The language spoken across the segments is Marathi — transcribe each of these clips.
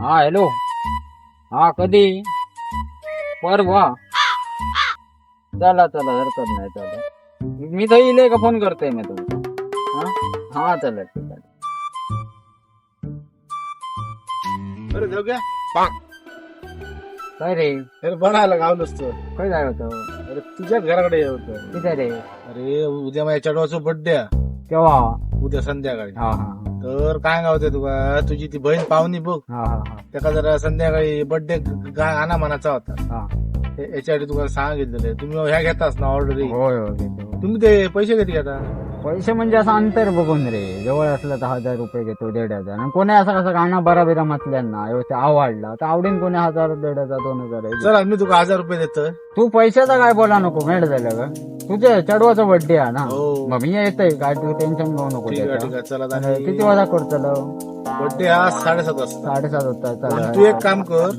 हा हॅलो. हा कधी? परवा. चला चला हरकत नाही. चला मी तर येईल का फोन करतोय मी तुमचा. हा चला ठीक आहे. अरे जाऊया काय रे? अरे बनायला गाव नसतो. काय काय होतं? अरे तुझ्याच घराकडे होतं. किती रे? अरे उद्या माझ्या चढवाचा बर्थडे केव्हा? उद्या संध्याकाळी. हा हा तर काय गावते तुका तुझी ती बहीण पाहुणी बघ. हा हा त्याका जरा संध्याकाळी बर्थडे आणा मनाचा होता. हा. याच्यासाठी तुम्हाला सांगितलेलं तुम्ही ह्या घेताच ना ऑर्डर. होय होय घेतो. तुम्ही ते पैसे कधी घेता? पैसे म्हणजे असं अंतर बघून रे. जवळ असलं तर 1000 रुपये घेतो 1500. आणि कोणी असं कसं गाणं बरा म्हटल्यांना आवडला तर आवडीन कोणी 1000 1500 2000. चला मी तुका 1000 रुपये देतो. तू पैशाचा काय बोला नको. मेड झालं का? तुझ्या चढवाचा बर्थडे आहे ना. हो. मग मी येतोय काय तू टेन्शन घेऊ नको ठीक आहे त्याचं. ठीक आहे चला. आणि किती वाजता करतो? बर्थडे हा 7:30 वाजता. 7:30 होता. पण चला तू एक काम कर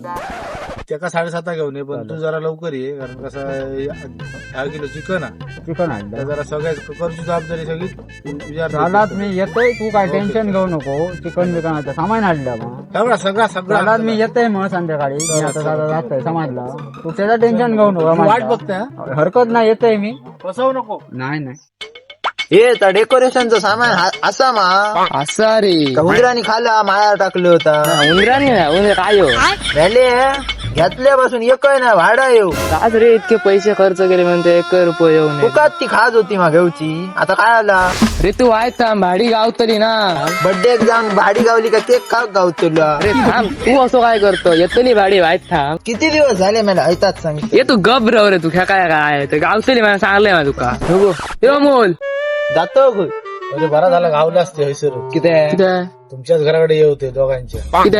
त्याका 7:30 घेऊन ये पण तू जरा लवकर ये कारण कसं 10 किलो चिकन आहे. चिकन आणलं. तर जरा सगळ्या करची जबाबदारी सगळी तुझ्या चालात मी येतोय. तू काय टेन्शन घेऊ नको. चिकन बिकन सामान आणलं मग सगळा चालात मी येतोय मग संध्याकाळी. मी आता जातोय समजलं. तू त्याचं टेन्शन घेऊ नको. वाट माझं. बघते हा? हरकत नाही येतोय मी. फसवू नको. नाही नाही हे तर डेकोरेशनचं सामान असा मा असा रे उंदरानी खाला माया टाकलं होता उंदराने ना उंदर काय हो झाले घेतल्यापासून एक ना भाडा येऊ आज रे इतके पैसे खर्च केले म्हणते 1 रुपये येऊ नये फुकात ती खात होती मा घेऊची आता काय आला रे तू आहेत थांब भाडी गावतली ना बर्थडे जाऊन भाडी गावली का केक खात गाव तुला अरे थांब तू असं काय करतो येतली भाडी वाईट थांब किती दिवस झाले मला ऐतात सांग ये तू गप रव रे तू काय काय ते गावतली मला सांगलंय मा तुका हो मोल जातो म्हणजे बरा झाला गावला असते हैसर किती तुमच्याच घराकडे येते दोघांच्या. किती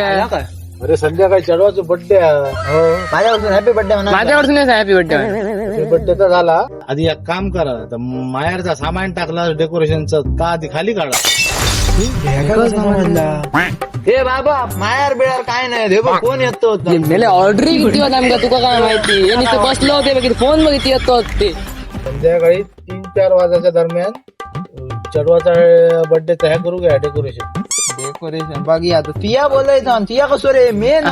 अरे संध्याकाळी चढवाचं बर्थडे हो माझ्यापासून हॅपी बर्थडे म्हणा माझ्याकडून हॅपी बर्थडे बर्थडे तर झाला. आधी एक काम करा तर माहेरचा सामान टाकला डेकोरेशनचं का आधी खाली काढा. हे बाबा मायार बिळार काय नाही हे बघ कोण येतो मेले ऑर्डर किती होता आमका तुका काय माहिती यांनी ते बसलो होते बघ फोन बघ किती येतो ते संध्याकाळी 3-4 वाजाच्या दरम्यान चढवाचा बर्थडे तयार करू घ्या डेकोरेशन. डेकोरेशन बाकी आता तिया बोलायचं तिया कसो रे मेन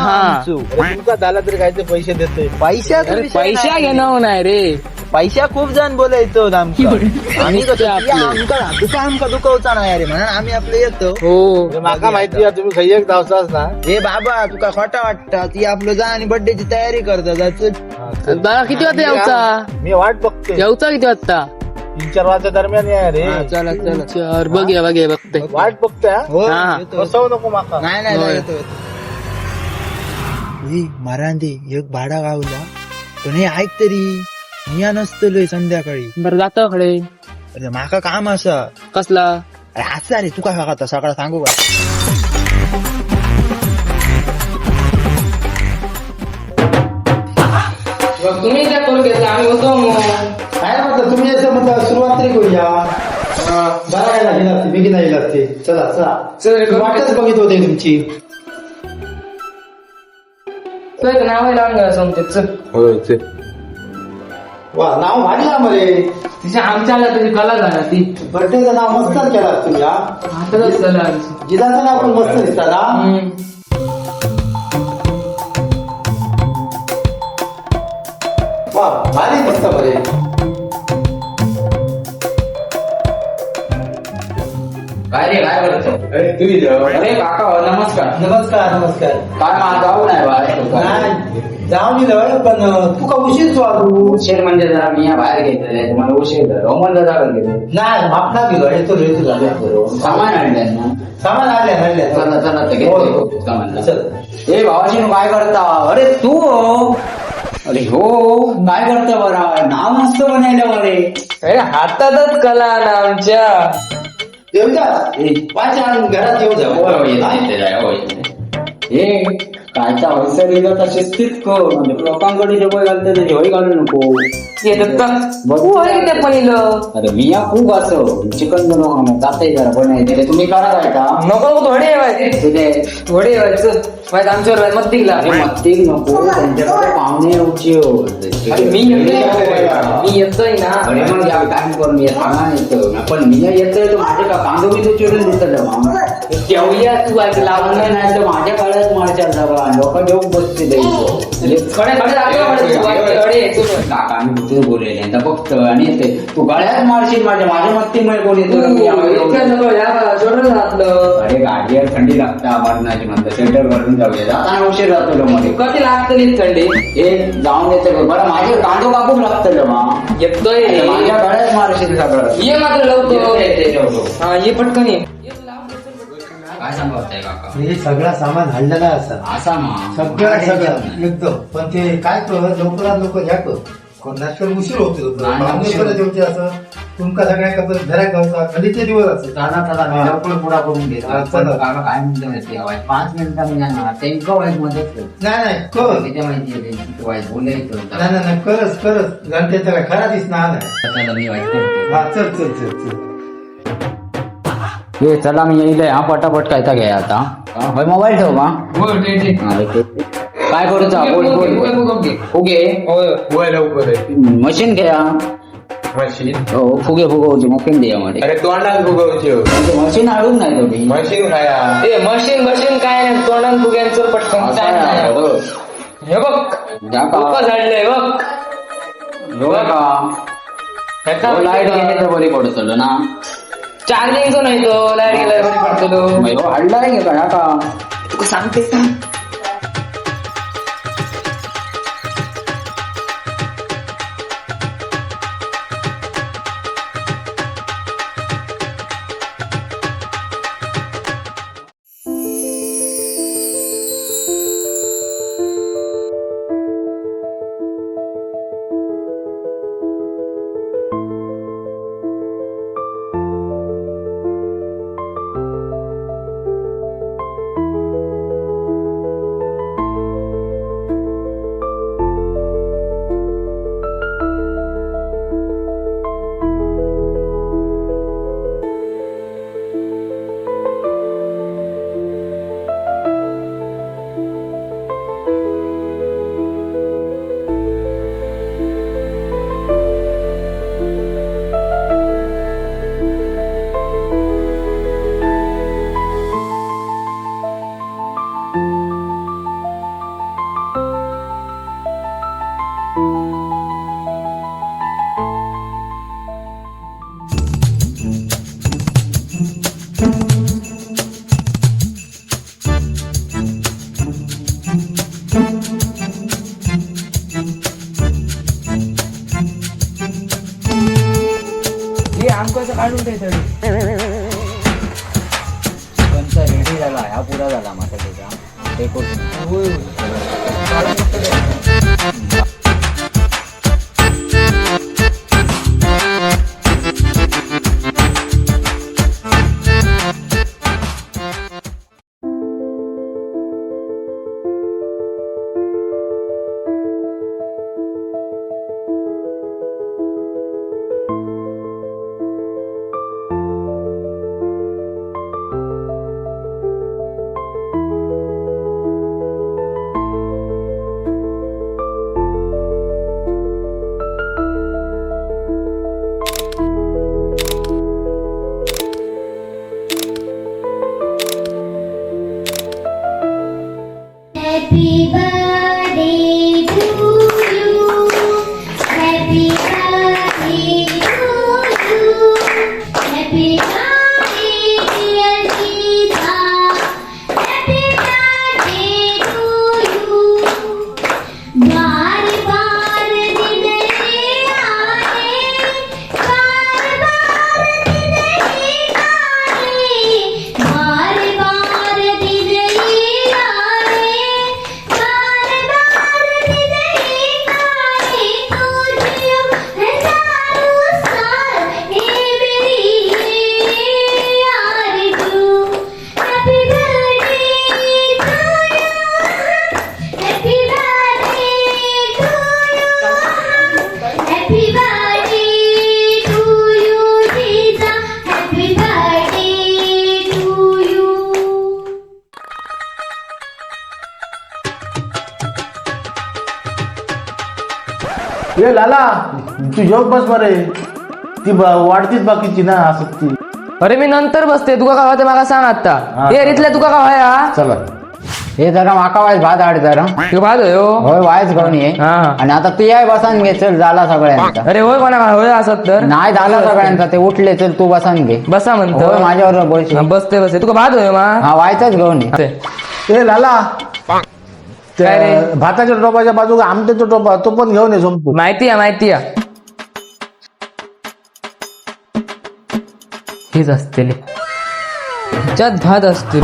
तुमचा झाला तरी काय ते पैसे देतोय. पैसा घेणं नाही रे पैसा खूप जण बोलायचो आम्ही तुका आमका दुखवचा नाही रे म्हणून आम्ही आपले येतो हो माका माहिती आहे तुम्ही काही एक धावसाच ना. हे बाबा तुका खोटा वाटता ती आपलं जा आणि बर्थडेची तयारी करता जायचं दादा किती वाजता यावचा मी वाट बघते. यावचा किती वाजता 3-4 वाजच्या दरम्यान या रे. चला चला चार बघूया बघते वाट बघते हा? हो हा. येतो. फसवू नको माका. नाही नाही नाही, येतो मारांदे एक भाडा गावला पण हे ऐक तरी मी नसतलोय संध्याकाळी बरं जातो खडे अरे माका काम असा कसला अरे असा रे तुका आता सकाळ सांगू का तुम्ही त्या करून घेतला आम्ही होतो काय म्हटलं तुम्ही याचं म्हटलं सुरुवात तरी करूया. बरा यायला गेला असते बेगीन यायला असते. चला चला वाटच बघित होते तुमची. नाव लावून समजते वा नाव भारी ना मरे. तिच्या आमच्याला तुझी कला झाला ती बर्थडेचं नाव मस्त केला तुम्ही हा. आताच कला जिजाचं नाव पण मस्त दिसतात हा. वा भारी मस्त मरे. काय रे काय करतो? अरे काका नमस्कार. नमस्कार नमस्कार. काय माझं गाव नाही बाहेर. नाही जाऊन दिलं पण तू का उशीर चालू. उशीर म्हणजे जरा मी बाहेर घेतलेलं मला उशीर झाला. रोमनला जागा गेले. नाही मापना गेलो येतो झालं. सामान आणलं ना. सामान आणल्या चला चला तर हो, घेतो हो. सामान. चल. ए भावाजी काय करता? अरे तू हो. अरे हो काय करता बरा नाव मस्त बनायला बरे. अरे हातातच कला ना आमच्या देवदास वाचा घरात येऊ होय, होय, जाऊ. येते, येते, होय. हे कायचा हयसर दिलं तर शिस्तीत कर म्हणजे लोकांकडे जेवढे घालते ते जेवढे घालू नको अरे मिया खूप असं चिकन बनवून जाते जरा बनायचे तुम्ही करा काय का नको थोडे थोडे आमच्यावर मत दिला मत्ती नको त्यांच्याकडे पाहुणे येऊची मी येतोय ना अरे मग या टाइम करून येत सांगा येतं पण मी येतोय तर माझे का कांदो मी तो चिडून दिसत जेवूया तू ऐक लावून नाही तर माझ्या काळात मारशाल जरा लोक जेवून बसते तू बोलेले आता फक्त आणि येते तू गळ्यात मारशील माझ्या मत्तीमुळे कोण येतो अरे गाडीवर थंडी लागता मरणाची म्हणतात सेंटर भरून जाऊया जाताना उशीर जातो मध्ये कधी लागतली थंडी हे जाऊन येते बरं माझे कांदो कापून लागतं येतोय माझ्या गळ्यात मारशील सगळं ये मात्र लवकर हा ये पटकन ये काय सांगताय काका हे सगळा सामान हल्लेला असा असा मग सगळं एकदम पण ते काय कर लवकरात लवकर ह्या कर कोणाकडे उशीर होतो जेवते असं तुमका सगळ्या कपडे घरात गावचा कधीचे दिवस असे लवकर पुढा करून घे हा, चला. काका काय म्हणतो माहिती आहे? 5 मिनिटांनी जाणार त्यांना वाईट मदत कर नाही कर त्याच्या माहिती आहे त्यांची वाईट बोलायचं नाही करच घंटेचा काय खरा दिसणार नाही चला मी वाईट करते हा चल हे चला मी येईल हा पटापट काय घ्या आता होय मोबाईल ठेव का काय करूचा बोल फुगे मशीन घ्या मशीन हो फुगे फुगवचे मशीन द्या मध्ये अरे तोंडात फुगवचे मशीन आणून नाही तुम्ही मशीन खाया ए मशीन काय नाही तोंडान फुग्यांचं पटकन काय नाही. हे बघ झाडलंय बघ लाईट गेले तर बरी पडतो ना चार्जिंगचं नाही तो लाईट गेलाय बरी पडतो हडला आहे का का तुका सांगते का काढून द्यायचं रेडी झाला हा पुरा झाला माझा त्याचा ते Happy birthday to you. Happy birthday to you. Happy birthday dear Geeta. Happy birthday to you. बार बार दिन आए, बार बार दिन आए, बार बार दिन आए, बार ए लाला तू जेव बस बरे ती वाढतीच बाकीची ना असं ती अरे मी नंतर बसते तुका काय होते मला सांग आता ए रितल्या तुका काय व्हाया चला हे जरा माका वायच भात आड जरा तू भात होय हो? होय वायच घेऊन ये हा आणि आता तू याय बसान घे चल झाला सगळ्यांचा अरे होय कोणा होय असत तर नाही झाला सगळ्यांचा ते उठले चल तू बसान घे बसा म्हणतो होय माझ्यावर बस हा, बसते बसते तुका भात होय मा हा वायचाच घेऊन ये ए लाला काय रे? त्या भाताच्या टोपाच्या बाजूला आमट्याचा टोपा तो पण घेऊन ये संपू माहिती आहे हेच असतील ह्याच्यात भात असतील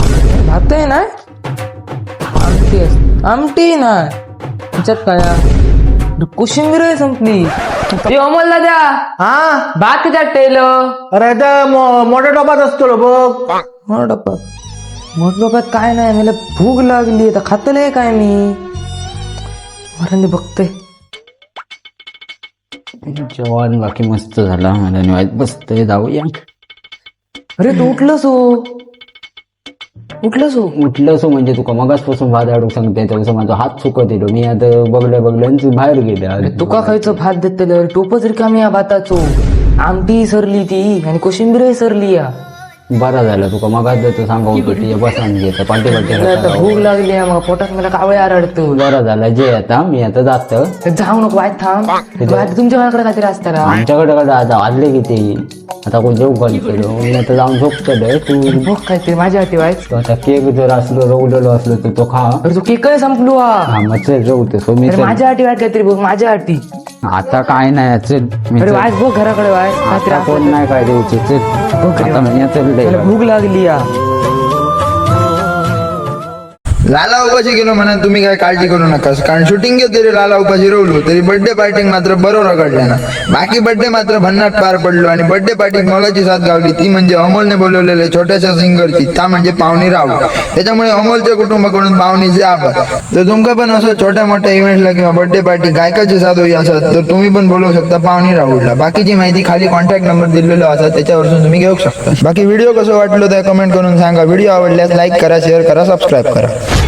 भात आहे ना आमटी ना ह्याच्यात काय कोशिंबीर आहे संपली हे अमोलला द्या हा भात त्याच्यात ठेवलं अरे त्या मोठ्या टोपात असतो रे बघ मोठ्यात काय नाही मला भूक लागली आता खातलंय काय मी मरांनी बघते जेवण बाकी मस्त झाला मला निवायत बसतोय जाऊया अरे तू उठलंस उठलं सो म्हणजे तुका मगाचपासून भात आडू सांगते तेव्हा माझा हात चुकत येतो मी आता बघल्या आणि तू बाहेर गेले तुका खायचं भात देतलं टोपच रिकामी या भाताचो आमटी सरली ती आणि कोशिंबीर सरली या बरा झाला तुका मगाच देतो सांगावून पेटी बसान घेत पाठी आता भूक लागली आहे, मग पोटात मला कावळे आरडतो बरं झालं जे आता मी आता जात जाऊ नको वाईट थांब वाईट तुमच्या घराकडे काहीतरी असताना आमच्याकडे कडे आता वाजले किती आता कोण जेव घालतो मी आता जाऊन झोपतोय तू बघ काहीतरी माझ्या हाती वाईट तो आता केक जर असलो रवलेलो असलो तर तो खा अरे तू केक संपलो हा मग चल जेवतो सो मी अरे चल. माझ्या हाती वाईट काहीतरी बघ माझ्या हाती आता काय नाही चल मी अरे चल. वाईट बघ घराकडे वाईट काहीतरी आता कोण असं. नाही काय द्यायचे चल आता मी चल मला भूक लागली या लाला उपाशी गेलो म्हणा तुम्ही काय काळजी करू नका कारण शूटिंग तरी लाला उपाशी रवलो तरी बर्थडे पार्टीक मात्र बरोबर घडल्या ना बाकी बर्थडे मात्र भन्नाट पार पडलो आणि बर्थडे पार्टीक मोलाची साथ गावली ती म्हणजे अमोलने बोलवलेले छोट्याशा सिंगरची ता म्हणजे पाहुणी राव त्याच्यामुळे अमोलच्या कुटुंबाकडून पाहुणीचे आभार तर तुमका पण असं छोट्या मोठ्या इव्हेंटला किंवा बर्थडे पार्टी गायकाची साथ होई असत तर तुम्ही पण बोलवू शकता पाहुणी राहुलला बाकीची माहिती खाली कॉन्टॅक्ट नंबर दिलेला असा त्याच्यावरून तुम्ही घेऊ शकता बाकी व्हिडिओ कसं वाटलं ते कमेंट करून सांगा व्हिडिओ आवडल्यास लाईक करा शेअर करा सबस्क्राईब करा